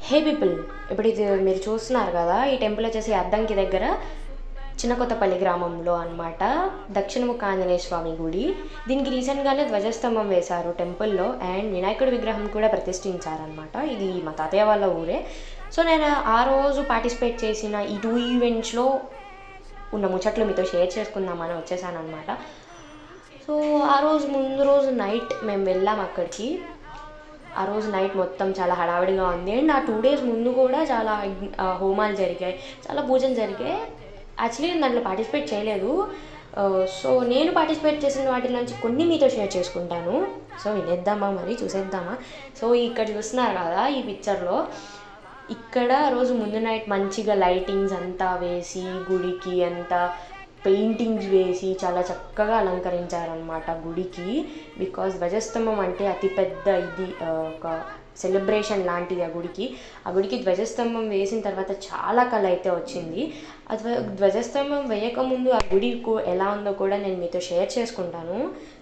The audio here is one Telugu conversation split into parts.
హే పీపుల్, ఇప్పుడు ఇది మీరు చూస్తున్నారు కదా, ఈ టెంపుల్ వచ్చేసి అద్దంకి దగ్గర చిన్నకొత్తపల్లి గ్రామంలో అనమాట. దక్షిణముఖ ఆంజనేయ స్వామి గుడి. దీనికి రీసెంట్గానే ధ్వజస్తంభం వేశారు టెంపుల్లో, అండ్ వినాయకుడి విగ్రహం కూడా ప్రతిష్ఠించారనమాట. ఇది మా తాతయ్య వాళ్ళ ఊరే. సో నేను ఆ రోజు పార్టిసిపేట్ చేసిన ఈ 2 ఈవెంట్స్లో ఉన్న ముచ్చట్లు మీతో షేర్ చేసుకుందామని వచ్చేసాను అనమాట. సో ఆ రోజు ముందు రోజు నైట్ మేము వెళ్ళాం అక్కడికి. ఆ రోజు నైట్ మొత్తం చాలా హడావిడిగా ఉంది. అండ్ ఆ 2 డేస్ ముందు కూడా చాలా హోమాలు జరిగాయి, చాలా పూజలు జరిగాయి. యాక్చువల్లీ నేను దాంట్లో పార్టిసిపేట్ చేయలేదు. సో నేను పార్టిసిపేట్ చేసిన వాటి నుంచి కొన్ని మీతో షేర్ చేసుకుంటాను. సో వినేద్దామా, మరి చూసేద్దామా? సో ఇక్కడ చూస్తున్నారు కదా ఈ పిక్చర్లో, ఇక్కడ రోజు ముందు నైట్ మంచిగా లైటింగ్స్ అంతా వేసి, గుడికి అంతా పెయింటింగ్స్ వేసి చాలా చక్కగా అలంకరించారనమాట గుడికి. బికాజ్ ధ్వజస్తంభం అంటే అతిపెద్ద ఇది, ఒక సెలబ్రేషన్ లాంటిది ఆ గుడికి ధ్వజస్తంభం వేసిన తర్వాత చాలా కళ అయితే వచ్చింది. ఆ ధ్వజస్తంభం వేయకముందు ఆ గుడి ఎలా ఉందో కూడా నేను మీతో షేర్ చేసుకుంటాను.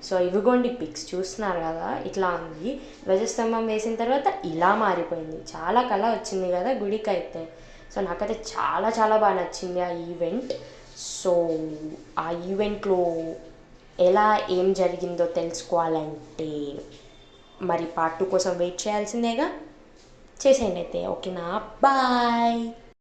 సో ఇవిగోండి పిక్స్ చూస్తున్నారు కదా, ఇట్లా ఉంది. ధ్వజస్తంభం వేసిన తర్వాత ఇలా మారిపోయింది. చాలా కళ వచ్చింది కదా గుడికి అయితే. సో నాకైతే చాలా చాలా బాగా నచ్చింది ఆ ఈవెంట్. సో ఆ ఈవెంట్లో ఎలా ఏం జరిగిందో తెలుసుకోవాలంటే మరి పార్ట్ 2 కోసం వెయిట్ చేయాల్సిందేగా. చేసేయండి అయితే. ఓకేనా? బాయ్.